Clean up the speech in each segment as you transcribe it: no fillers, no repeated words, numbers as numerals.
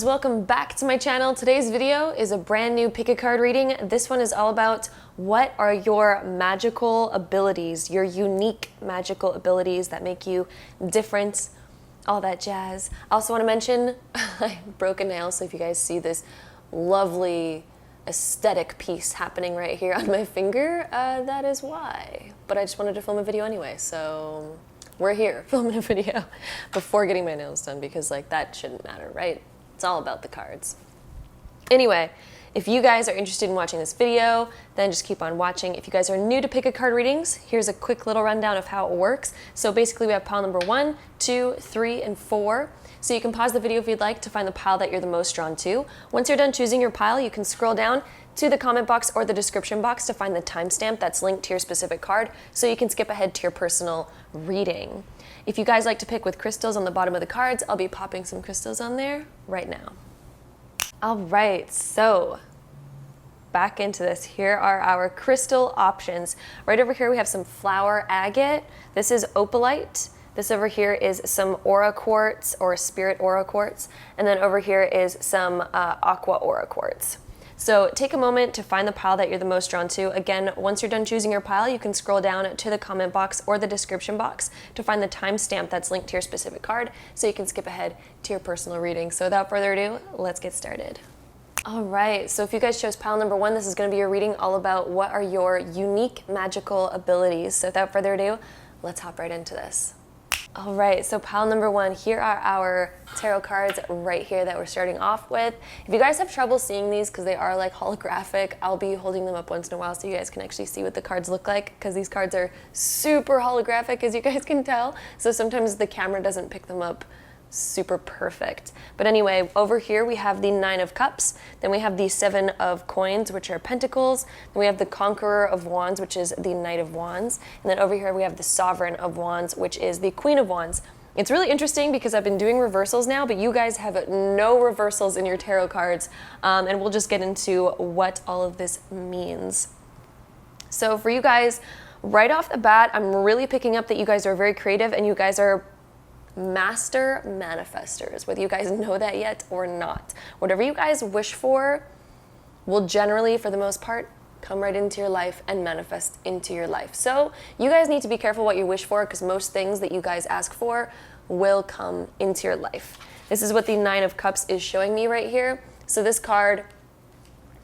loves, welcome back to my channel. Today's video is a brand new pick a card reading. This one is all about what are your magical abilities, your unique magical abilities that make you different, all that jazz. I also want to mention I broke a nail, so if you guys see this lovely aesthetic piece happening right here on my finger, that is why. But I just wanted to film a video anyway, so we're here filming a video before getting my nails done because like that shouldn't matter, right? It's all about the cards. Anyway, if you guys are interested in watching this video, then just keep on watching. If you guys are new to pick a card readings, here's a quick little rundown of how it works. So basically we have pile number 1, 2, 3, and 4. So you can pause the video if you'd like to find the pile that you're the most drawn to. Once you're done choosing your pile, you can scroll down to the comment box or the description box to find the timestamp that's linked to your specific card, so you can skip ahead to your personal reading. If you guys like to pick with crystals on the bottom of the cards, I'll be popping some crystals on there right now. All right, so back into this. Here are our crystal options. Right over here we have some flower agate. This is opalite. This over here is some aura quartz or spirit aura quartz. And then over here is some aqua aura quartz. So take a moment to find the pile that you're the most drawn to. Again, once you're done choosing your pile, you can scroll down to the comment box or the description box to find the timestamp that's linked to your specific card, so you can skip ahead to your personal reading. So without further ado, let's get started. All right, so if you guys chose pile number 1, this is going to be your reading all about what are your unique magical abilities. So without further ado, let's hop right into this. All right, so pile number 1, here are our tarot cards right here that we're starting off with. If you guys have trouble seeing these because they are like holographic, I'll be holding them up once in a while so you guys can actually see what the cards look like, because these cards are super holographic, as you guys can tell. So sometimes the camera doesn't pick them up super perfect. But anyway, over here we have the 9 of Cups, then we have the 7 of Coins, which are Pentacles, then we have the Conqueror of Wands, which is the Knight of Wands, and then over here we have the Sovereign of Wands, which is the Queen of Wands. It's really interesting because I've been doing reversals now, but you guys have no reversals in your tarot cards, and we'll just get into what all of this means. So for you guys, right off the bat, I'm really picking up that you guys are very creative and you guys are master manifestors, whether you guys know that yet or not. Whatever you guys wish for will generally, for the most part, come right into your life and manifest into your life. So you guys need to be careful what you wish for, because most things that you guys ask for will come into your life. This is what the 9 of Cups is showing me right here. So this card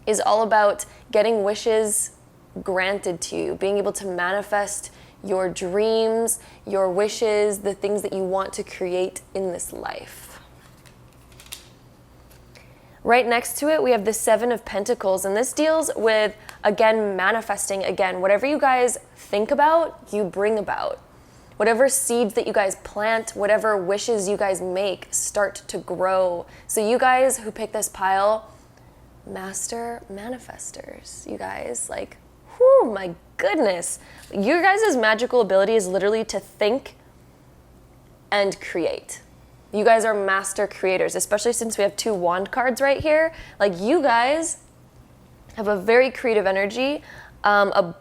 is all about getting wishes granted to you, being able to manifest your dreams, your wishes, the things that you want to create in this life. Right next to it, we have the 7 of Pentacles, and this deals with, again, manifesting. Again, whatever you guys think about, you bring about. Whatever seeds that you guys plant, whatever wishes you guys make, start to grow. So you guys who pick this pile, master manifestors, you guys, like, whew, my goodness. Your guys' magical ability is literally to think and create. You guys are master creators, especially since we have 2 wand cards right here. Like, you guys have a very creative energy, a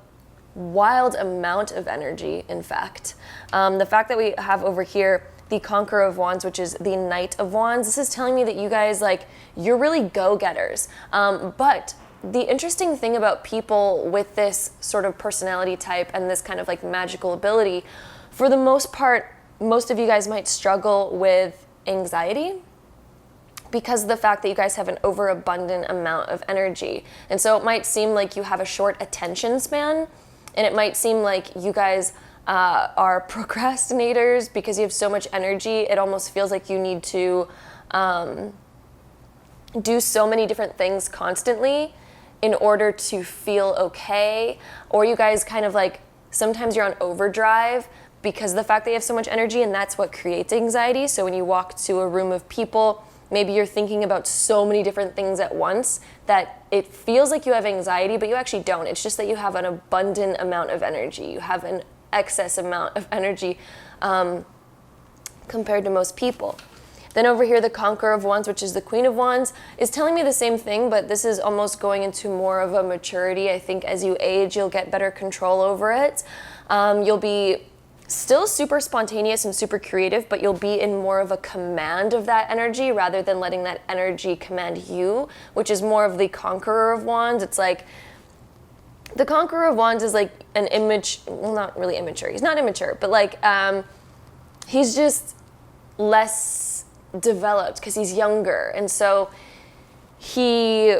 wild amount of energy, in fact. The fact that we have over here the Conqueror of Wands, which is the Knight of Wands, this is telling me that you guys, like, you're really go-getters. But the interesting thing about people with this sort of personality type and this kind of like magical ability, for the most part, most of you guys might struggle with anxiety because of the fact that you guys have an overabundant amount of energy. And so it might seem like you have a short attention span, and it might seem like you guys are procrastinators because you have so much energy. It almost feels like you need to do so many different things constantly in order to feel okay. Or you guys kind of like, sometimes you're on overdrive because of the fact that you have so much energy, and that's what creates anxiety. So when you walk to a room of people, maybe you're thinking about so many different things at once that it feels like you have anxiety, but you actually don't. It's just that you have an abundant amount of energy. You have an excess amount of energy compared to most people. Then over here, the Conqueror of Wands, which is the Queen of Wands, is telling me the same thing, but this is almost going into more of a maturity. I think as you age, you'll get better control over it. You'll be still super spontaneous and super creative, but you'll be in more of a command of that energy rather than letting that energy command you, which is more of the Conqueror of Wands. It's like, the Conqueror of Wands is like an image, well, not really immature. He's not immature, but like, he's just less developed because he's younger. And so he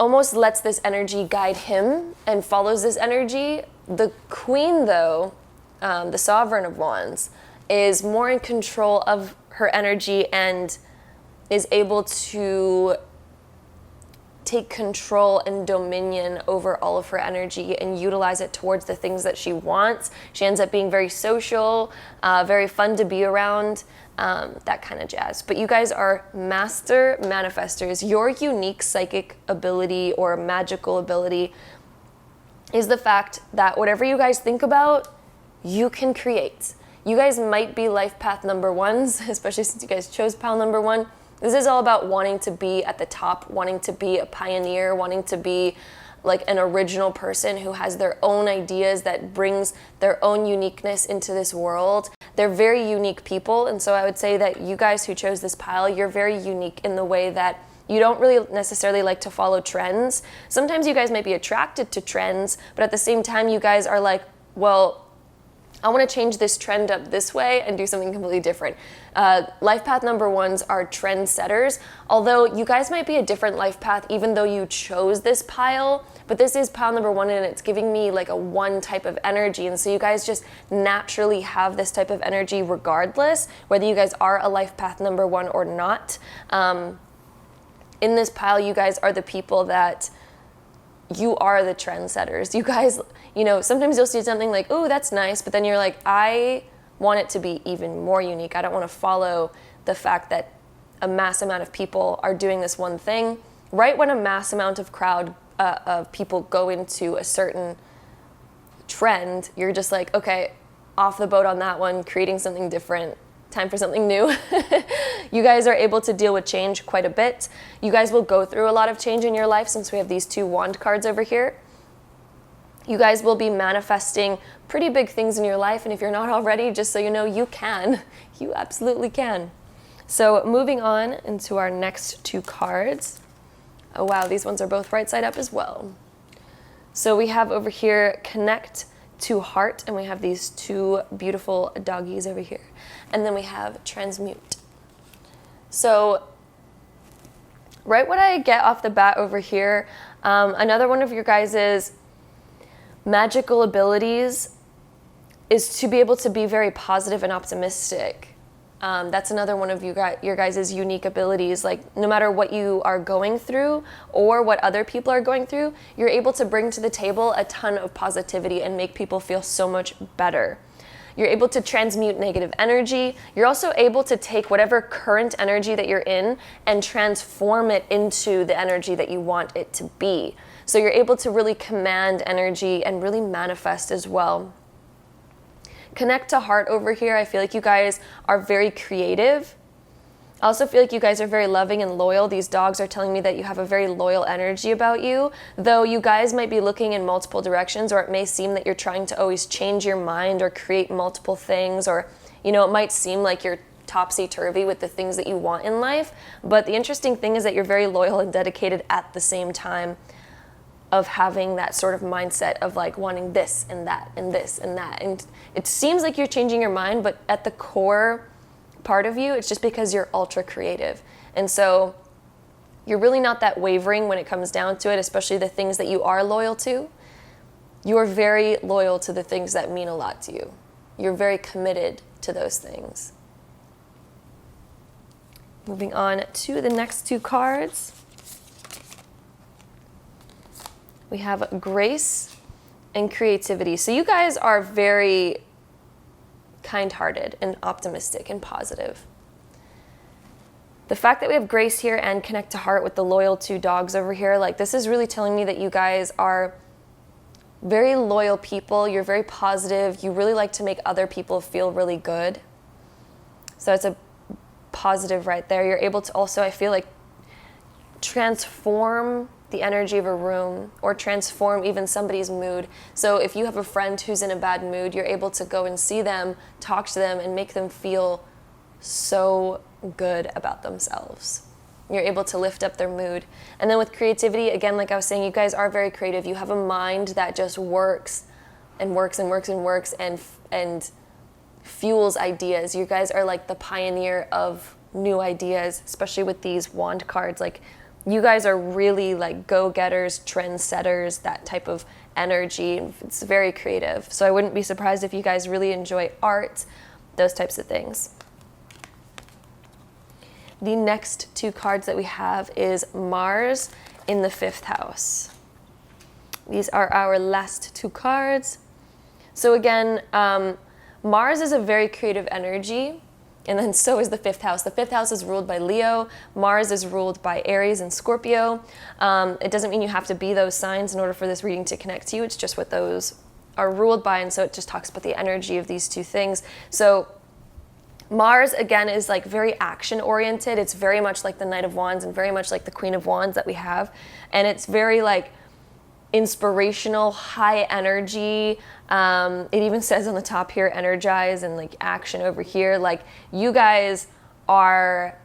almost lets this energy guide him and follows this energy. The Queen, though, the Sovereign of Wands, is more in control of her energy and is able to take control and dominion over all of her energy and utilize it towards the things that she wants. She ends up being very social, very fun to be around, that kind of jazz. But you guys are master manifestors. Your unique psychic ability or magical ability is the fact that whatever you guys think about, you can create. You guys might be life path number ones, especially since you guys chose pile number one. This is all about wanting to be at the top, wanting to be a pioneer, wanting to be like an original person who has their own ideas, that brings their own uniqueness into this world. They're very unique people, and so I would say that you guys who chose this pile, you're very unique in the way that you don't really necessarily like to follow trends. Sometimes you guys might be attracted to trends, but at the same time you guys are like, well, I want to change this trend up this way and do something completely different. Life path number ones are trend setters, although you guys might be a different life path even though you chose this pile, but this is pile number one and it's giving me like a one type of energy, and so you guys just naturally have this type of energy regardless, whether you guys are a life path number one or not. In this pile, you guys are the people that you are the trendsetters. You guys, you know, sometimes you'll see something like, oh, that's nice, but then you're like, I want it to be even more unique. I don't want to follow the fact that a mass amount of people are doing this one thing. Right when a mass amount of of people go into a certain trend, you're just like, okay, off the boat on that one, creating something different. Time for something new. You guys are able to deal with change quite a bit. You guys will go through a lot of change in your life since we have these two wand cards over here. You guys will be manifesting pretty big things in your life, and if you're not already, just so you know, you can. You absolutely can. So moving on into our next two cards. Oh wow, these ones are both right side up as well. So we have over here Connect to Heart, and we have these two beautiful doggies over here. And then we have Transmute. So right what I get off the bat over here, another one of your guys' magical abilities is to be able to be very positive and optimistic. That's another one of your guys' unique abilities. Like, no matter what you are going through or what other people are going through, you're able to bring to the table a ton of positivity and make people feel so much better. You're able to transmute negative energy. You're also able to take whatever current energy that you're in and transform it into the energy that you want it to be. So you're able to really command energy and really manifest as well. Connect to Heart over here, I feel like you guys are very creative. I also feel like you guys are very loving and loyal. These dogs are telling me that you have a very loyal energy about you, though you guys might be looking in multiple directions, or it may seem that you're trying to always change your mind or create multiple things, or, you know, it might seem like you're topsy-turvy with the things that you want in life. But the interesting thing is that you're very loyal and dedicated at the same time, of having that sort of mindset of like wanting this and that and this and that. And it seems like you're changing your mind, but at the core part of you, it's just because you're ultra creative. And so you're really not that wavering when it comes down to it, especially the things that you are loyal to. You're very loyal to the things that mean a lot to you. You're very committed to those things. Moving on to the next two cards. We have Grace and Creativity. So you guys are very kind-hearted and optimistic and positive. The fact that we have Grace here and Connect to Heart with the loyal two dogs over here, like, this is really telling me that you guys are very loyal people. You're very positive. You really like to make other people feel really good. So it's a positive right there. You're able to also, I feel like, transform the energy of a room or transform even somebody's mood. So if you have a friend who's in a bad mood, you're able to go and see them, talk to them, and make them feel so good about themselves. You're able to lift up their mood. And then with creativity, again, like I was saying, you guys are very creative. You have a mind that just works and works and works and works and fuels ideas. You guys are like the pioneer of new ideas, especially with these wand cards. Like, you guys are really like go-getters, trendsetters, that type of energy. It's very creative. So I wouldn't be surprised if you guys really enjoy art, those types of things. The next two cards that we have is Mars in the 5th house. These are our last two cards. So again, Mars is a very creative energy, and then so is the 5th house. The 5th house is ruled by Leo. Mars is ruled by Aries and Scorpio. It doesn't mean you have to be those signs in order for this reading to connect to you. It's just what those are ruled by, and so it just talks about the energy of these two things. So Mars, again, is like very action-oriented. It's very much like the Knight of Wands and very much like the Queen of Wands that we have. And it's very like inspirational, high energy. It even says on the top here, energize, and like action over here. Like, you guys are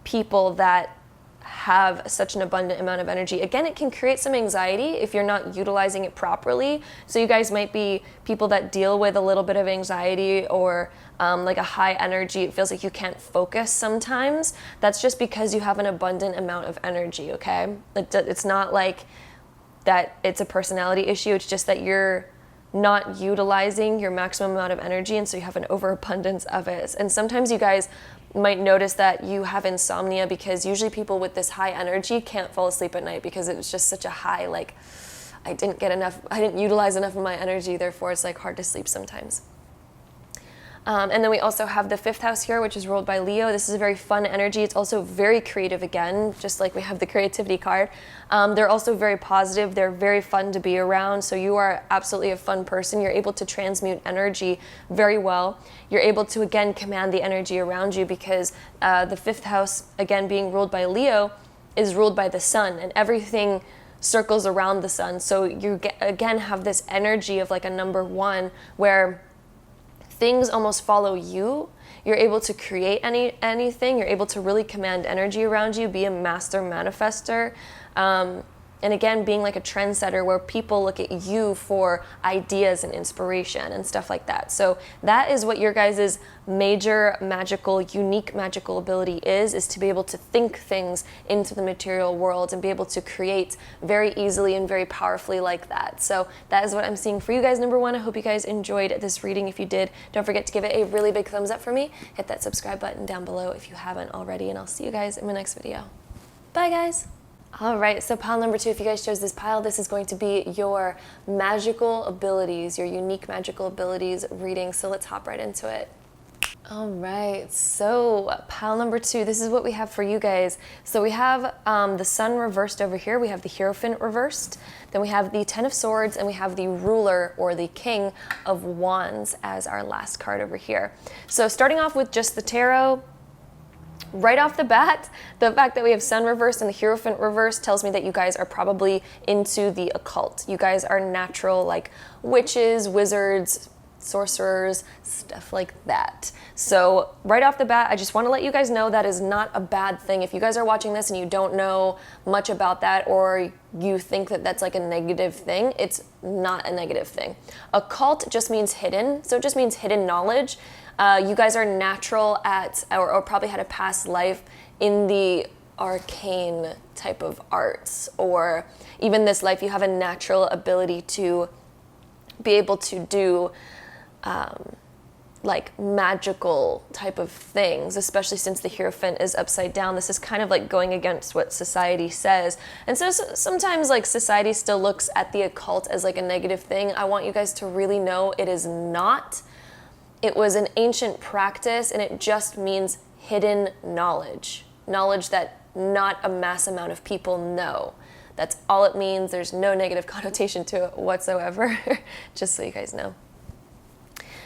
people that have such an abundant amount of energy. Again, it can create some anxiety if you're not utilizing it properly. So you guys might be people that deal with a little bit of anxiety or like a high energy. It feels like you can't focus sometimes. That's just because you have an abundant amount of energy, okay? It's not like that it's a personality issue. It's just that you're not utilizing your maximum amount of energy, and so you have an overabundance of it. And sometimes you guys might notice that you have insomnia, because usually people with this high energy can't fall asleep at night because it was just such a high, like, I didn't utilize enough of my energy, therefore it's like hard to sleep sometimes. And then we also have the 5th house here, which is ruled by Leo. This is a very fun energy. It's also very creative again, just like we have the creativity card. They're also very positive. They're very fun to be around. So you are absolutely a fun person. You're able to transmute energy very well. You're able to, again, command the energy around you, because the 5th house, again, being ruled by Leo, is ruled by the sun, and everything circles around the sun. So you, again, have this energy of like a number one, where things almost follow you. You're able to create anything. You're able to really command energy around you, be a master manifester. And again, being like a trendsetter, where people look at you for ideas and inspiration and stuff like that. So that is what your guys' major magical, unique magical ability is to be able to think things into the material world and be able to create very easily and very powerfully like that. So that is what I'm seeing for you guys, number one. I hope you guys enjoyed this reading. If you did, don't forget to give it a really big thumbs up for me. Hit that subscribe button down below if you haven't already, and I'll see you guys in my next video. Bye, guys. All right, so pile number two, if you guys chose this pile, this is going to be your magical abilities, your unique magical abilities reading. So let's hop right into it. All right, so pile number two, this is what we have for you guys. So we have the Sun reversed over here. We have the Hierophant reversed. Then we have the Ten of Swords, and we have the Ruler, or the King of Wands, as our last card over here. So starting off with just the tarot, right off the bat, the fact that we have Sun reversed and the Hierophant reversed tells me that you guys are probably into the occult. You guys are natural, like witches, wizards, sorcerers, stuff like that. So right off the bat, I just want to let you guys know that is not a bad thing. If you guys are watching this and you don't know much about that, or you think that that's like a negative thing, it's not a negative thing. Occult just means hidden, so it just means hidden knowledge. You guys are natural at, or probably had a past life in the arcane type of arts, or even this life you have a natural ability to be able to do like magical type of things, especially since the Hierophant is upside down. This is kind of like going against what society says. And so sometimes like society still looks at the occult as like a negative thing. I want you guys to really know it is not. It was an ancient practice, and it just means hidden knowledge. Knowledge that not a mass amount of people know. That's all it means. There's no negative connotation to it whatsoever, just so you guys know.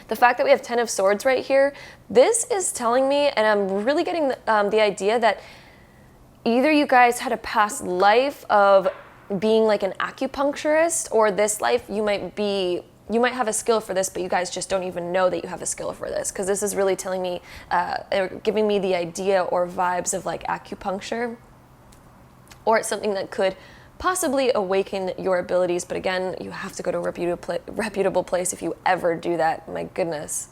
The fact that we have Ten of Swords right here, this is telling me, and I'm really getting the idea that either you guys had a past life of being like an acupuncturist, or this life you might have a skill for this, but you guys just don't even know that you have a skill for this, because this is really telling me, giving me the idea or vibes of like acupuncture, or it's something that could possibly awaken your abilities. But again, you have to go to a reputable place if you ever do that. My goodness,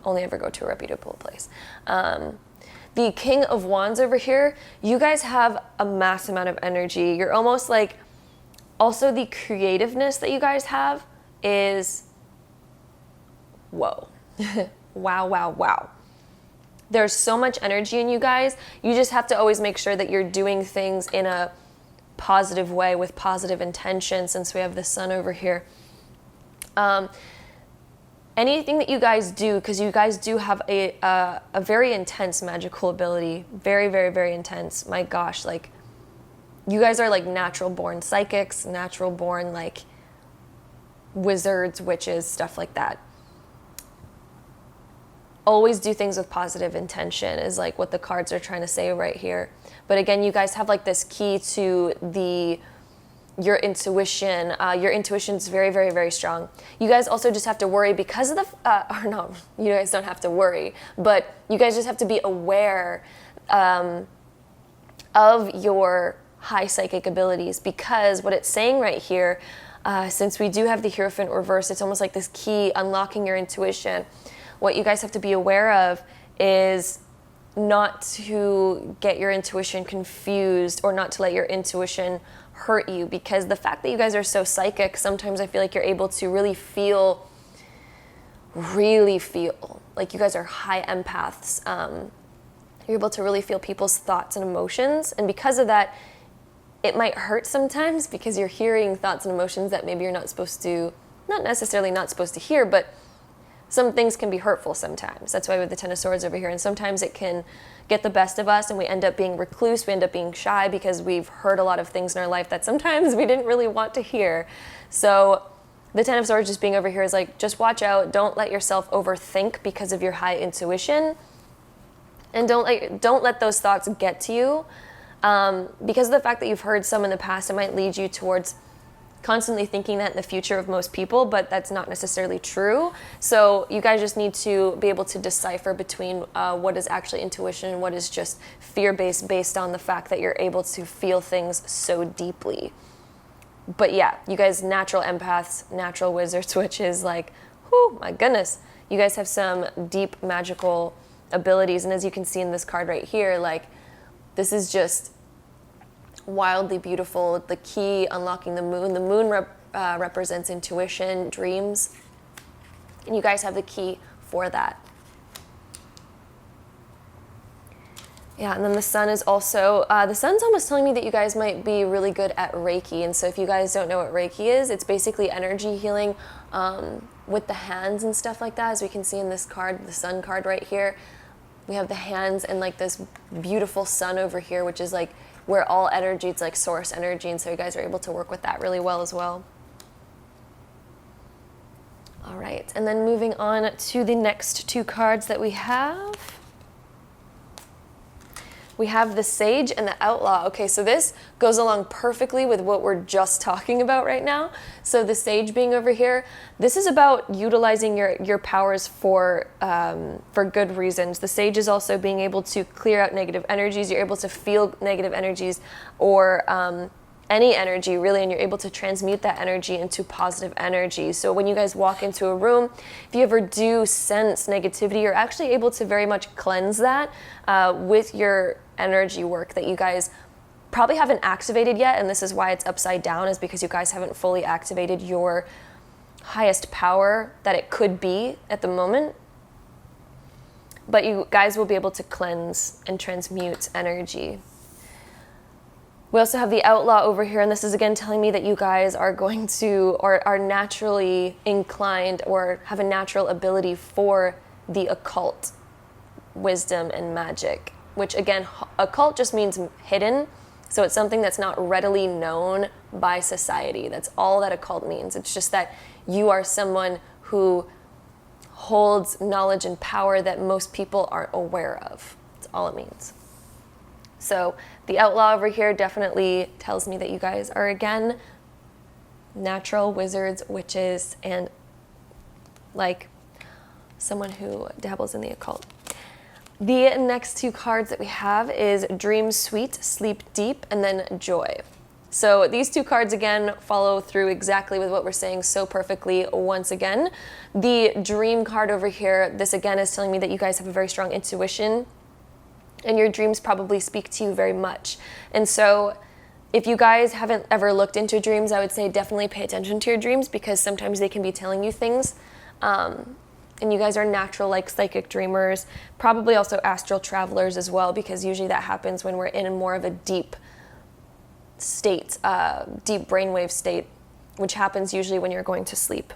only ever go to a reputable place. The King of Wands over here, you guys have a mass amount of energy. You're almost like, also the creativeness that you guys have is, whoa. Wow, wow, wow. There's so much energy in you guys. You just have to always make sure that you're doing things in a positive way with positive intention, since we have the sun over here. Anything that you guys do, because you guys do have a very intense magical ability, very, very, very intense. My gosh, like, you guys are like natural born psychics, natural born like wizards, witches, stuff like that. Always do things with positive intention is like what the cards are trying to say right here. But again, you guys have like this key to your intuition. Your intuition is very, very, very strong. You guys also just have to worry because of or no, you guys don't have to worry, but you guys just have to be aware of your high psychic abilities, because what it's saying right here, since we do have the Hierophant reversed, it's almost like this key unlocking your intuition. What you guys have to be aware of is not to get your intuition confused, or not to let your intuition hurt you, because the fact that you guys are so psychic, sometimes I feel like you're able to really feel like you guys are high empaths. You're able to really feel people's thoughts and emotions, and because of that, it might hurt sometimes, because you're hearing thoughts and emotions that maybe you're not necessarily not supposed to hear, but some things can be hurtful sometimes. That's why with the Ten of Swords over here, and sometimes it can get the best of us and we end up being recluse, we end up being shy, because we've heard a lot of things in our life that sometimes we didn't really want to hear. So the Ten of Swords just being over here is like, just watch out, don't let yourself overthink because of your high intuition, and don't let those thoughts get to you. Because of the fact that you've heard some in the past, it might lead you towards constantly thinking that in the future of most people, but that's not necessarily true. So you guys just need to be able to decipher between what is actually intuition and what is just fear-based, based on the fact that you're able to feel things so deeply. But yeah, you guys, natural empaths, natural wizards, witches, like, whoo, my goodness. You guys have some deep magical abilities, and as you can see in this card right here, like, this is just wildly beautiful. The key unlocking the moon. The moon represents intuition, dreams, and you guys have the key for that. Yeah, and then the sun is also, the sun's almost telling me that you guys might be really good at Reiki. And so if you guys don't know what Reiki is, it's basically energy healing with the hands and stuff like that. As we can see in this card, the sun card right here, we have the hands and like this beautiful sun over here, which is like where all energy, it's like source energy, and so you guys are able to work with that really well as well. All right, and then moving on to the next two cards that we have. We have the Sage and the Outlaw. Okay, so this goes along perfectly with what we're just talking about right now. So the Sage being over here, this is about utilizing your powers for good reasons. The Sage is also being able to clear out negative energies. You're able to feel negative energies, or any energy really, and you're able to transmute that energy into positive energy. So when you guys walk into a room, if you ever do sense negativity, you're actually able to very much cleanse that with your energy work that you guys probably haven't activated yet, and this is why it's upside down, is because you guys haven't fully activated your highest power that it could be at the moment. But you guys will be able to cleanse and transmute energy. We also have the Outlaw over here, and this is again telling me that you guys are going to, or are naturally inclined, or have a natural ability for the occult, wisdom, and magic, which again, occult just means hidden. So it's something that's not readily known by society. That's all that occult means. It's just that you are someone who holds knowledge and power that most people aren't aware of. That's all it means. So the outlaw over here definitely tells me that you guys are, again, natural wizards, witches, and like someone who dabbles in the occult. The next two cards that we have is Dream Sweet, Sleep Deep, and then Joy. So these two cards, again, follow through exactly with what we're saying so perfectly once again. The Dream card over here, this again is telling me that you guys have a very strong intuition, and your dreams probably speak to you very much. And so if you guys haven't ever looked into dreams, I would say definitely pay attention to your dreams, because sometimes they can be telling you things. And you guys are natural, like, psychic dreamers, probably also astral travelers as well, because usually that happens when we're in more of a deep state, deep brainwave state, which happens usually when you're going to sleep.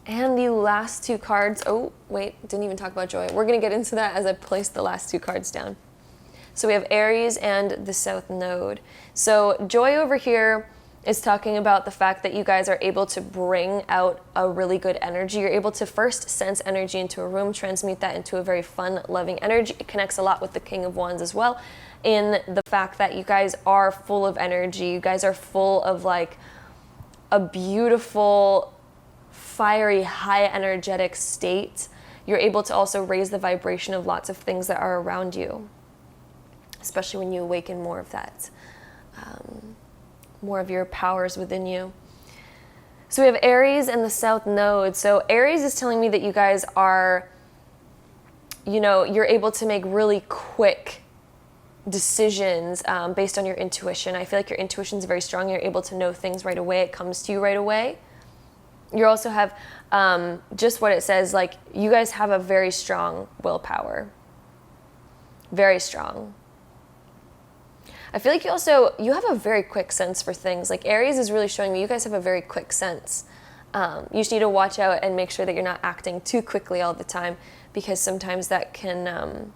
And the last two cards, oh wait, didn't even talk about Joy. We're gonna get into that as I place the last two cards down. So we have Aries and the South Node. So Joy over here is talking about the fact that you guys are able to bring out a really good energy. You're able to first sense energy into a room, transmute that into a very fun, loving energy. It connects a lot with the King of Wands as well, in the fact that you guys are full of energy. You guys are full of like a beautiful, fiery, high energetic state. You're able to also raise the vibration of lots of things that are around you, especially when you awaken more of that. More of your powers within you. So we have Aries and the South Node. So Aries is telling me that you guys are, you know, you're able to make really quick decisions based on your intuition. I feel like your intuition is very strong. You're able to know things right away. It comes to you right away. You also have just what it says, like, you guys have a very strong willpower. Very strong. I feel like you have a very quick sense for things. Like, Aries is really showing me you guys have a very quick sense. You just need to watch out and make sure that you're not acting too quickly all the time, because sometimes that can,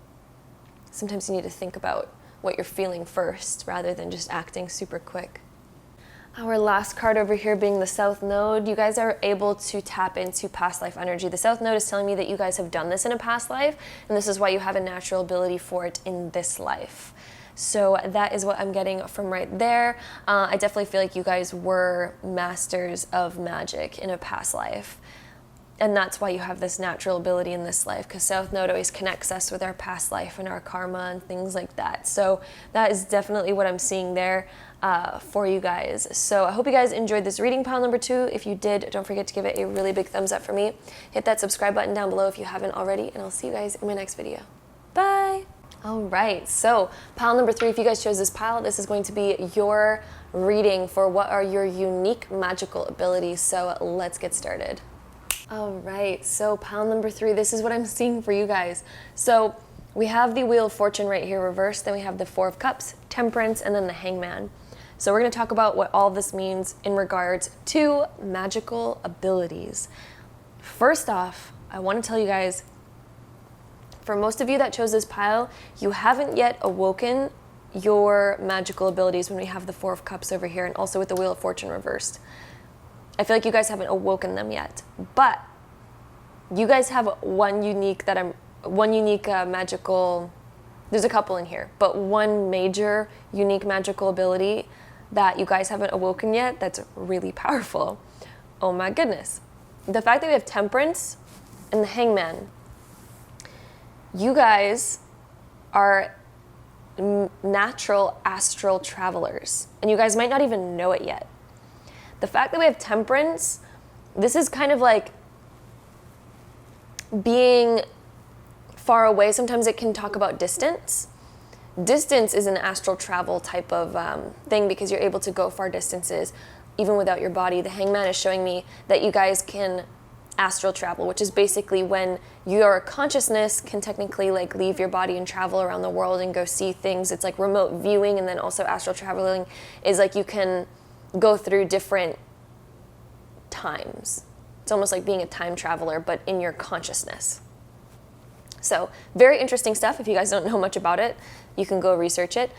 sometimes you need to think about what you're feeling first rather than just acting super quick. Our last card over here being the South Node, you guys are able to tap into past life energy. The South Node is telling me that you guys have done this in a past life, and this is why you have a natural ability for it in this life. So that is what I'm getting from right there. I definitely feel like you guys were masters of magic in a past life. And that's why you have this natural ability in this life, because South Node always connects us with our past life and our karma and things like that. So that is definitely what I'm seeing there for you guys. So I hope you guys enjoyed this reading, pile number 2. If you did, don't forget to give it a really big thumbs up for me. Hit that subscribe button down below if you haven't already, and I'll see you guys in my next video. Bye! All right, so pile number 3, if you guys chose this pile, this is going to be your reading for what are your unique magical abilities. So let's get started. All right, so pile number 3, this is what I'm seeing for you guys. So we have the Wheel of Fortune right here reversed, then we have the Four of Cups, Temperance, and then the Hangman. So we're gonna talk about what all this means in regards to magical abilities. First off, I wanna tell you guys, for most of you that chose this pile, you haven't yet awoken your magical abilities when we have the Four of Cups over here, and also with the Wheel of Fortune reversed. I feel like you guys haven't awoken them yet, but you guys have one unique magical, there's a couple in here, but one major unique magical ability that you guys haven't awoken yet that's really powerful. Oh my goodness. The fact that we have Temperance and the Hangman. You guys are natural astral travelers, and you guys might not even know it yet. The fact that we have Temperance, this is kind of like being far away. Sometimes it can talk about distance. Distance is an astral travel type of thing, because you're able to go far distances even without your body. The Hangman is showing me that you guys can astral travel, which is basically when your consciousness can technically like leave your body and travel around the world and go see things. It's like remote viewing, and then also astral traveling is like you can go through different times. It's almost like being a time traveler, but in your consciousness. So very interesting stuff. If you guys don't know much about it, you can go research it.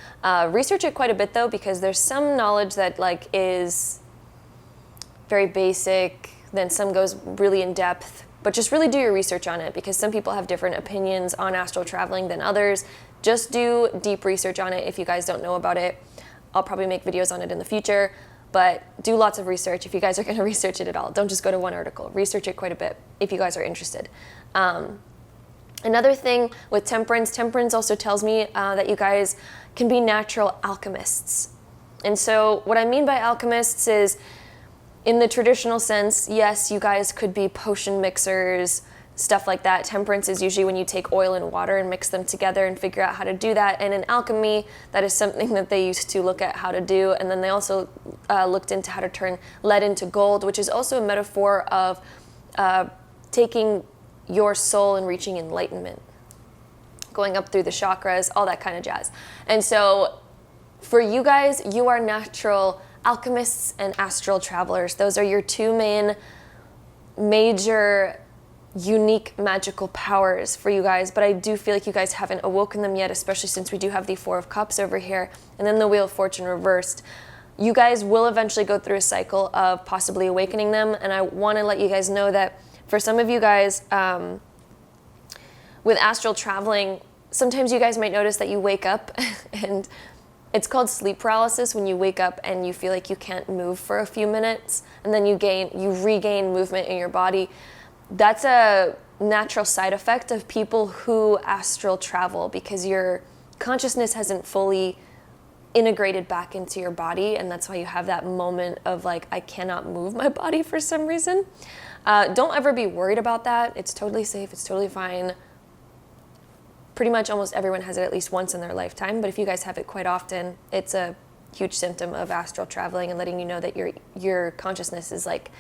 Research it quite a bit though, because there's some knowledge that like is very basic, then some goes really in depth, But just really do your research on it, because some people have different opinions on astral traveling than others. Just do deep research on it if you guys don't know about it. I'll probably make videos on it in the future, but do lots of research if you guys are going to research it at all. Don't just go to one article. Research it quite a bit if you guys are interested. Another thing with temperance also tells me that you guys can be natural alchemists. And so what I mean by alchemists is, in the traditional sense, yes, you guys could be potion mixers, stuff like that. Temperance is usually when you take oil and water and mix them together and figure out how to do that. And in alchemy, that is something that they used to look at how to do. And then they also looked into how to turn lead into gold, which is also a metaphor of taking your soul and reaching enlightenment, going up through the chakras, all that kind of jazz. And so for you guys, you are natural alchemists and astral travelers. Those are your two main major unique magical powers for you guys, but I do feel like you guys haven't awoken them yet, especially since we do have the Four of Cups over here and then the Wheel of Fortune reversed. You guys will eventually go through a cycle of possibly awakening them, and I want to let you guys know that for some of you guys, with astral traveling, sometimes you guys might notice that you wake up and it's called sleep paralysis, when you wake up and you feel like you can't move for a few minutes, and then you regain movement in your body. That's a natural side effect of people who astral travel, because your consciousness hasn't fully integrated back into your body, and that's why you have that moment of like, I cannot move my body for some reason. Don't ever be worried about that. It's totally safe. It's totally fine. Pretty much almost everyone has it at least once in their lifetime, but if you guys have it quite often, it's a huge symptom of astral traveling and letting you know that your consciousness is like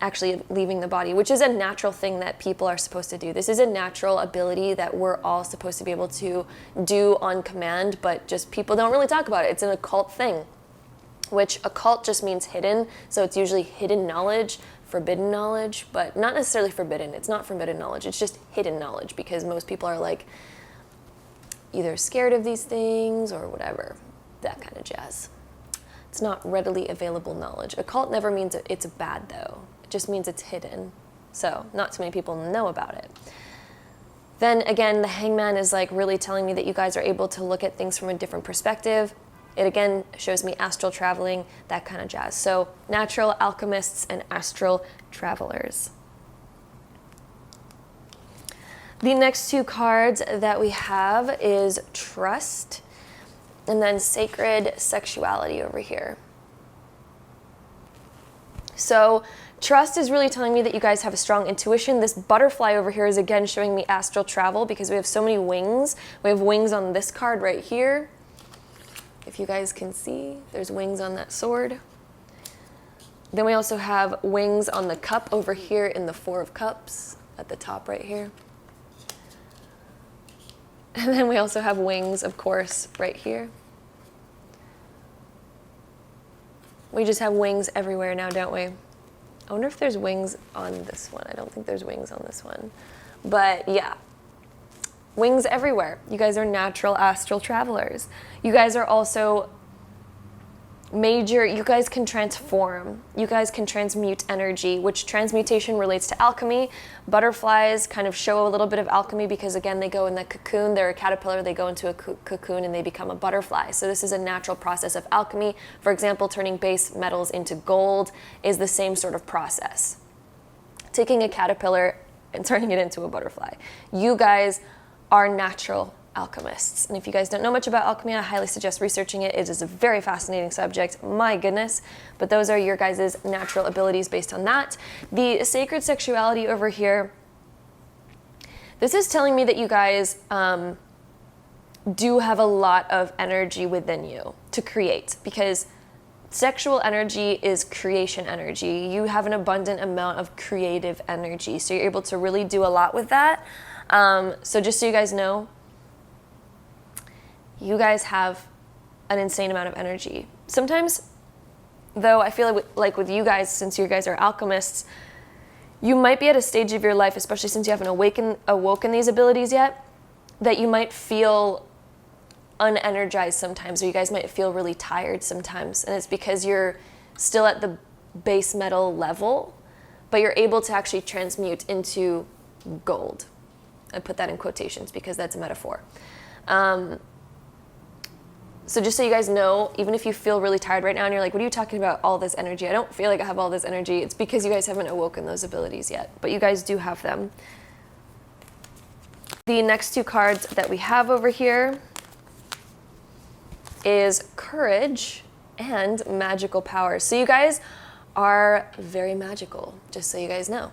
actually leaving the body, which is a natural thing that people are supposed to do. This is a natural ability that we're all supposed to be able to do on command, but just people don't really talk about it. It's an occult thing, which occult just means hidden, so it's usually hidden knowledge, forbidden knowledge, but not necessarily forbidden. It's not forbidden knowledge, it's just hidden knowledge, because most people are like either scared of these things or whatever, that kind of jazz. It's not readily available knowledge. Occult never means it's bad though. It just means it's hidden. So not too many people know about it. Then again, the Hangman is like really telling me that you guys are able to look at things from a different perspective. It again shows me astral traveling, that kind of jazz. So natural alchemists and astral travelers. The next two cards that we have is Trust and then Sacred Sexuality over here. So Trust is really telling me that you guys have a strong intuition. This butterfly over here is again showing me astral travel, because we have so many wings. We have wings on this card right here. If you guys can see, there's wings on that sword. Then we also have wings on the cup over here in the Four of Cups at the top right here. And then we also have wings, of course, right here. We just have wings everywhere now, don't we? I wonder if there's wings on this one. I don't think there's wings on this one. But yeah, wings everywhere. You guys are natural astral travelers. You guys are also you guys can transform. You guys can transmute energy, which transmutation relates to alchemy. Butterflies kind of show a little bit of alchemy because, again, they go in the cocoon. They're a caterpillar. They go into a cocoon and they become a butterfly. So this is a natural process of alchemy. For example, turning base metals into gold is the same sort of process. Taking a caterpillar and turning it into a butterfly. You guys are natural alchemists. And if you guys don't know much about alchemy, I highly suggest researching it. It is a very fascinating subject, my goodness. But those are your guys' natural abilities based on that. The sacred sexuality over here, this is telling me that you guys do have a lot of energy within you to create, because sexual energy is creation energy. You have an abundant amount of creative energy, so you're able to really do a lot with that. So just so you guys know, you guys have an insane amount of energy. Sometimes, though, I feel like with you guys, since you guys are alchemists, you might be at a stage of your life, especially since you haven't awoken these abilities yet, that you might feel unenergized sometimes, or you guys might feel really tired sometimes. And it's because you're still at the base metal level, but you're able to actually transmute into gold. I put that in quotations because that's a metaphor. So just so you guys know, even if you feel really tired right now and you're like, what are you talking about, all this energy? I don't feel like I have all this energy. It's because you guys haven't awoken those abilities yet, but you guys do have them. The next two cards that we have over here is Courage and Magical Powers. So you guys are very magical, just so you guys know.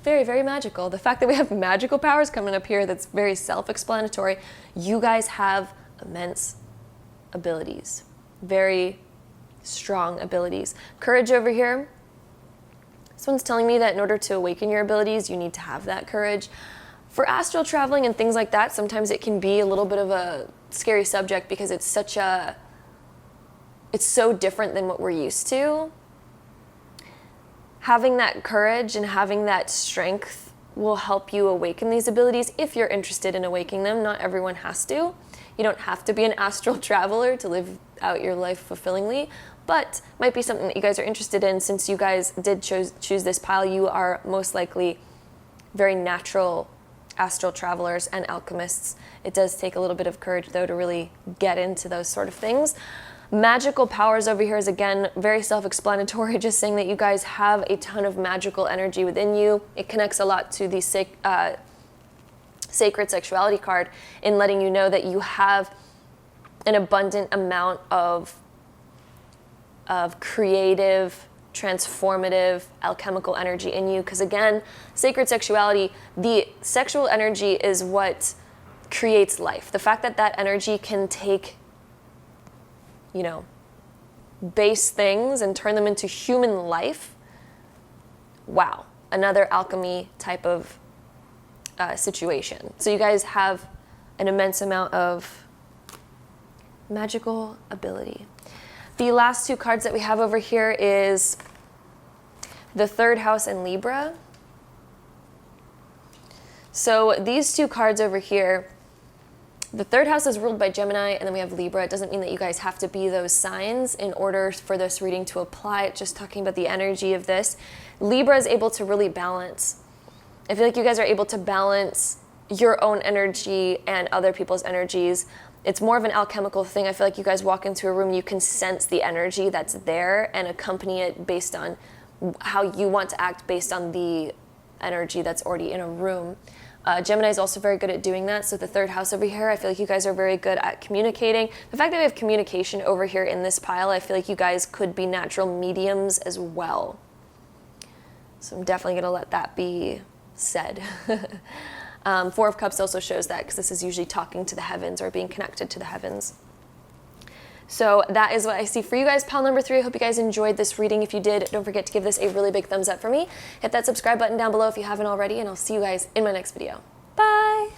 Very, very magical. The fact that we have magical powers coming up here, that's very self-explanatory. You guys have immense abilities, very strong abilities. Courage over here, this one's telling me that in order to awaken your abilities, you need to have that courage. For astral traveling and things like that, sometimes it can be a little bit of a scary subject because it's so different than what we're used to. Having that courage and having that strength will help you awaken these abilities if you're interested in awakening them. Not everyone has to. You don't have to be an astral traveler to live out your life fulfillingly, but might be something that you guys are interested in. Since you guys did choose this pile, you are most likely very natural astral travelers and alchemists. It does take a little bit of courage, though, to really get into those sort of things. Magical powers over here is, again, very self-explanatory, just saying that you guys have a ton of magical energy within you. It connects a lot to the Sacred Sexuality card in letting you know that you have an abundant amount of creative, transformative, alchemical energy in you. Because again, Sacred Sexuality, the sexual energy is what creates life. The fact that that energy can take, you know, base things and turn them into human life, wow, another alchemy type of situation. So you guys have an immense amount of magical ability. The last two cards that we have over here is the third house and Libra. So these two cards over here, the third house is ruled by Gemini, and then we have Libra. It doesn't mean that you guys have to be those signs in order for this reading to apply. It's just talking about the energy of this. Libra is able to really balance. I feel like you guys are able to balance your own energy and other people's energies. It's more of an alchemical thing. I feel like you guys walk into a room, you can sense the energy that's there and accompany it based on how you want to act based on the energy that's already in a room. Gemini is also very good at doing that. So the third house over here, I feel like you guys are very good at communicating. The fact that we have communication over here in this pile, I feel like you guys could be natural mediums as well. So I'm definitely going to let that be said. Four of Cups also shows that, because this is usually talking to the heavens or being connected to the heavens. So that is what I see for you guys. Pile number 3, I hope you guys enjoyed this reading. If you did, don't forget to give this a really big thumbs up for me. Hit that subscribe button down below if you haven't already, and I'll see you guys in my next video. Bye!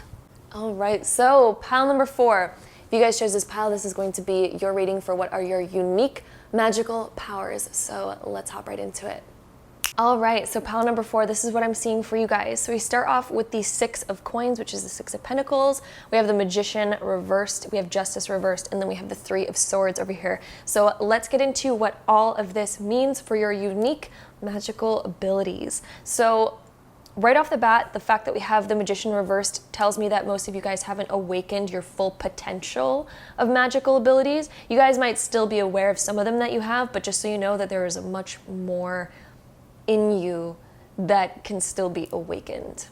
All right, so pile number 4. If you guys chose this pile, this is going to be your reading for what are your unique magical powers. So let's hop right into it. All right, so pile number 4, this is what I'm seeing for you guys. So we start off with the 6 of Coins, which is the 6 of Pentacles. We have the Magician reversed, we have Justice reversed, and then we have the 3 of Swords over here. So let's get into what all of this means for your unique magical abilities. So right off the bat, the fact that we have the Magician reversed tells me that most of you guys haven't awakened your full potential of magical abilities. You guys might still be aware of some of them that you have, but just so you know that there is a much more in you that can still be awakened.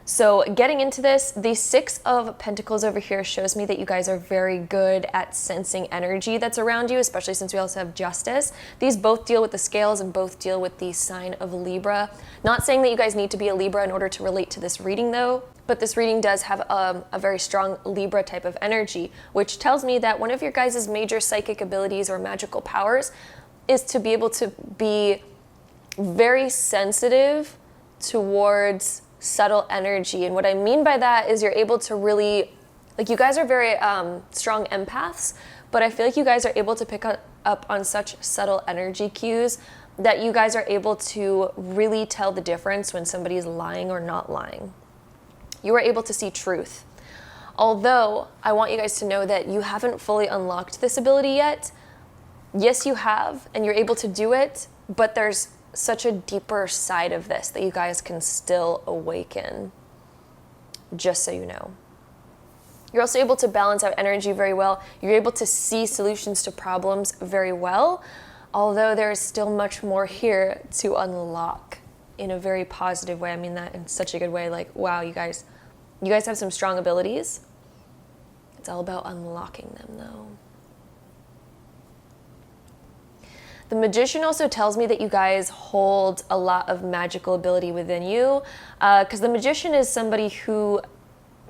So getting into this, the 6 of Pentacles over here shows me that you guys are very good at sensing energy that's around you, especially since we also have Justice. These both deal with the scales and both deal with the sign of Libra. Not saying that you guys need to be a Libra in order to relate to this reading though, but this reading does have a very strong Libra type of energy, which tells me that one of your guys' major psychic abilities or magical powers is to be able to be very sensitive towards subtle energy. And what I mean by that is you're able to really, like, you guys are very strong empaths, but I feel like you guys are able to pick up on such subtle energy cues that you guys are able to really tell the difference when somebody's lying or not lying. You are able to see truth. Although I want you guys to know that you haven't fully unlocked this ability yet. Yes, you have, and you're able to do it, but there's such a deeper side of this that you guys can still awaken, just so you know. You're also able to balance out energy very well. You're able to see solutions to problems very well, although there is still much more here to unlock in a very positive way. I mean that in such a good way. Like, wow, you guys have some strong abilities. It's all about unlocking them, though. The Magician also tells me that you guys hold a lot of magical ability within you, because the Magician is somebody who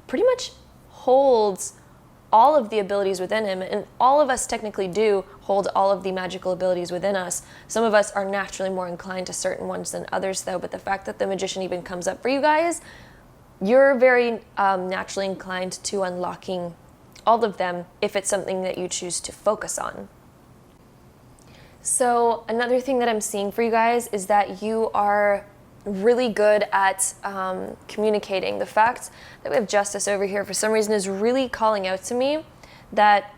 pretty much holds all of the abilities within him, and all of us technically do hold all of the magical abilities within us. Some of us are naturally more inclined to certain ones than others, though, but the fact that the Magician even comes up for you guys, you're very naturally inclined to unlocking all of them if it's something that you choose to focus on. So another thing that I'm seeing for you guys is that you are really good at communicating. The fact that we have Justice over here for some reason is really calling out to me that,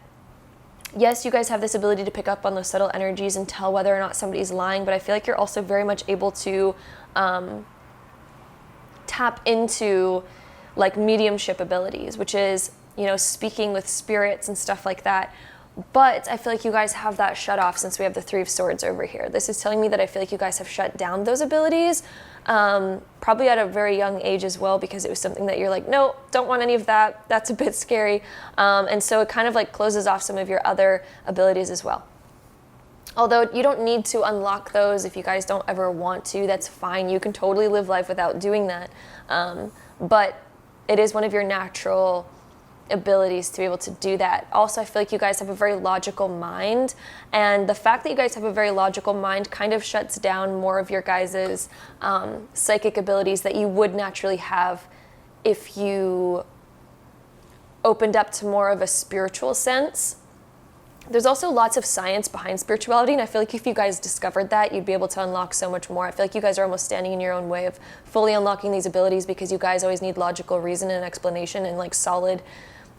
yes, you guys have this ability to pick up on those subtle energies and tell whether or not somebody's lying, but I feel like you're also very much able to tap into like mediumship abilities, which is, you know, speaking with spirits and stuff like that. But I feel like you guys have that shut off since we have the Three of Swords over here. This is telling me that I feel like you guys have shut down those abilities, probably at a very young age as well, because it was something that you're like, no, don't want any of that. That's a bit scary. And so it kind of like closes off some of your other abilities as well. Although you don't need to unlock those if you guys don't ever want to. That's fine. You can totally live life without doing that. But it is one of your natural abilities to be able to do that. Also, I feel like you guys have a very logical mind, and the fact that you guys have a very logical mind kind of shuts down more of your guys's psychic abilities that you would naturally have if you opened up to more of a spiritual sense. There's also lots of science behind spirituality, and I feel like if you guys discovered that, you'd be able to unlock so much more. I feel like you guys are almost standing in your own way of fully unlocking these abilities because you guys always need logical reason and explanation and like solid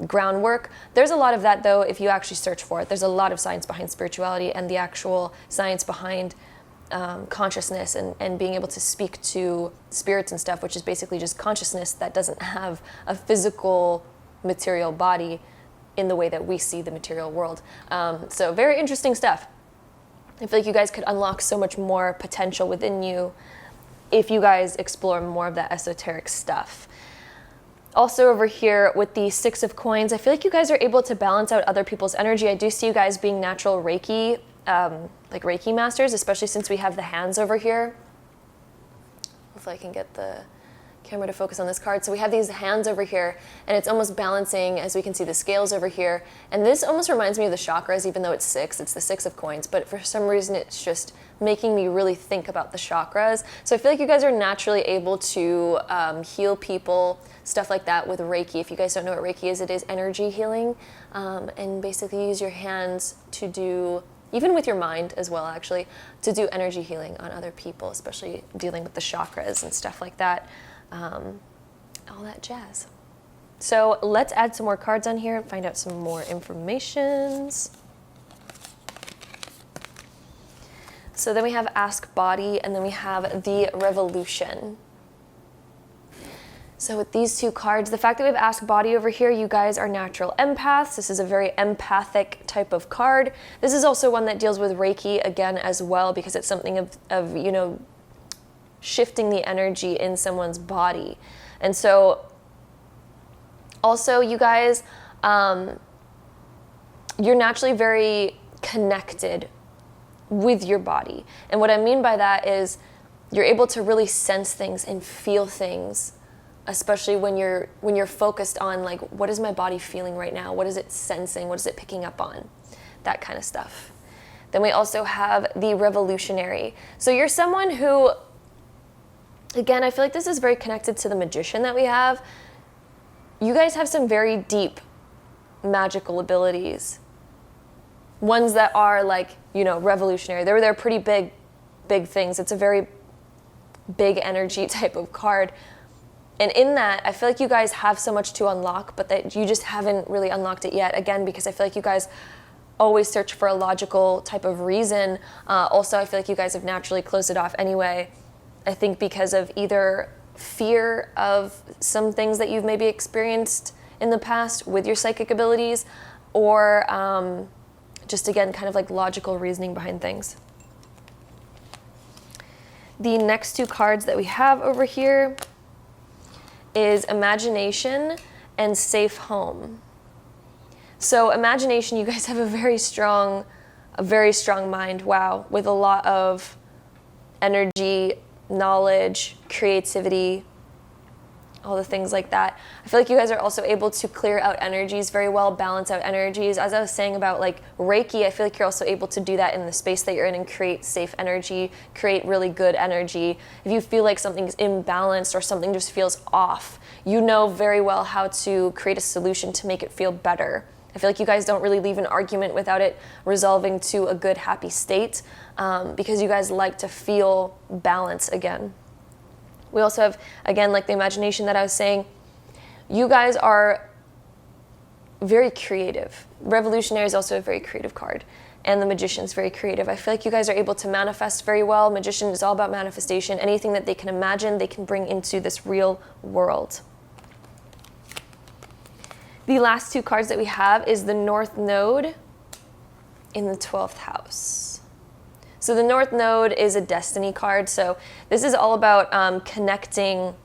groundwork. There's a lot of that, though, if you actually search for it. There's a lot of science behind spirituality and the actual science behind consciousness and being able to speak to spirits and stuff, which is basically just consciousness that doesn't have a physical material body in the way that we see the material world. So very interesting stuff. I feel like you guys could unlock so much more potential within you if you guys explore more of that esoteric stuff. Also over here with the Six of Coins, I feel like you guys are able to balance out other people's energy. I do see you guys being natural Reiki, like Reiki masters, especially since we have the hands over here. Hopefully I can get the camera to focus on this card. So we have these hands over here, and it's almost balancing, as we can see the scales over here. And this almost reminds me of the chakras, even though it's six. It's the Six of Coins, but for some reason it's just making me really think about the chakras. So I feel like you guys are naturally able to heal people, stuff like that with Reiki. If you guys don't know what Reiki is, it is energy healing, and basically use your hands to do, even with your mind as well actually, to do energy healing on other people, especially dealing with the chakras and stuff like that. All that jazz. So let's add some more cards on here and find out some more informations. So then we have Ask Body, and then we have the Revolution. So with these two cards, the fact that we have Ask Body over here, you guys are natural empaths. This is a very empathic type of card. This is also one that deals with Reiki again as well, because it's something of you know, shifting the energy in someone's body. And so also you guys, you're naturally very connected with your body. And what I mean by that is you're able to really sense things and feel things, especially when you're focused on like, what is my body feeling right now? What is it sensing? What is it picking up on? That kind of stuff. Then we also have the Revolutionary. So you're someone who, again, I feel like this is very connected to the Magician that we have. You guys have some very deep magical abilities. Ones that are like, you know, revolutionary. They're pretty big things. It's a very big energy type of card. And in that, I feel like you guys have so much to unlock, but that you just haven't really unlocked it yet. Again, because I feel like you guys always search for a logical type of reason. Also, I feel like you guys have naturally closed it off anyway. I think because of either fear of some things that you've maybe experienced in the past with your psychic abilities, or just again, kind of like logical reasoning behind things. The next two cards that we have over here is imagination and safe home. So imagination, you guys have a very strong mind, wow, with a lot of energy, knowledge, creativity, all the things like that. I feel like you guys are also able to clear out energies very well, balance out energies. As I was saying about like Reiki, I feel like you're also able to do that in the space that you're in and create safe energy, create really good energy. If you feel like something's imbalanced or something just feels off, you know very well how to create a solution to make it feel better. I feel like you guys don't really leave an argument without it resolving to a good, happy state, because you guys like to feel balance again. We also have, again, like the imagination that I was saying, you guys are very creative. Revolutionary is also a very creative card. And the Magician is very creative. I feel like you guys are able to manifest very well. Magician is all about manifestation. Anything that they can imagine, they can bring into this real world. The last two cards that we have is the North Node in the 12th house. So the North Node is a destiny card. So this is all about connecting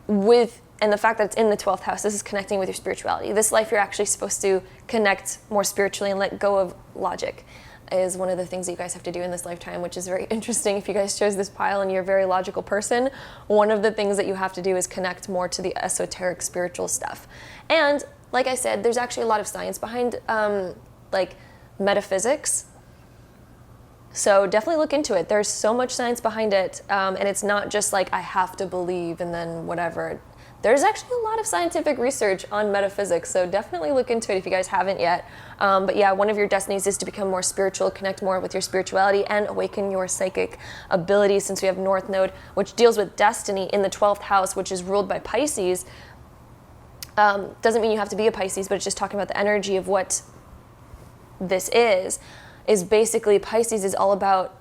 with, and the fact that it's in the 12th house, this is connecting with your spirituality. This life, you're actually supposed to connect more spiritually and let go of logic, is one of the things that you guys have to do in this lifetime, which is very interesting. If you guys chose this pile and you're a very logical person, one of the things that you have to do is connect more to the esoteric spiritual stuff. And like I said, there's actually a lot of science behind like metaphysics. So definitely look into it. There's so much science behind it, and it's not just like I have to believe and then whatever. There's actually a lot of scientific research on metaphysics, so definitely look into it if you guys haven't yet. But yeah, one of your destinies is to become more spiritual, connect more with your spirituality, and awaken your psychic abilities, since we have North Node, which deals with destiny in the 12th house, which is ruled by Pisces. Doesn't mean you have to be a Pisces, but it's just talking about the energy of what this is basically Pisces is all about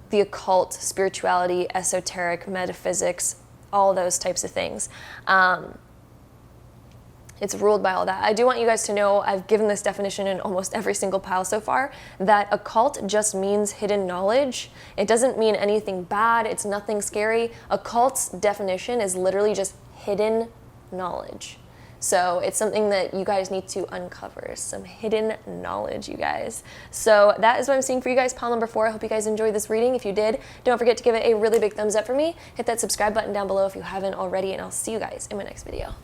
the occult, spirituality, esoteric, metaphysics, all those types of things. It's ruled by all that. I do want you guys to know, I've given this definition in almost every single pile so far, that occult just means hidden knowledge. It doesn't mean anything bad. It's nothing scary. Occult's definition is literally just hidden knowledge. So it's something that you guys need to uncover, some hidden knowledge, you guys. So that is what I'm seeing for you guys, pile number 4. I hope you guys enjoyed this reading. If you did, don't forget to give it a really big thumbs up for me. Hit that subscribe button down below if you haven't already, and I'll see you guys in my next video.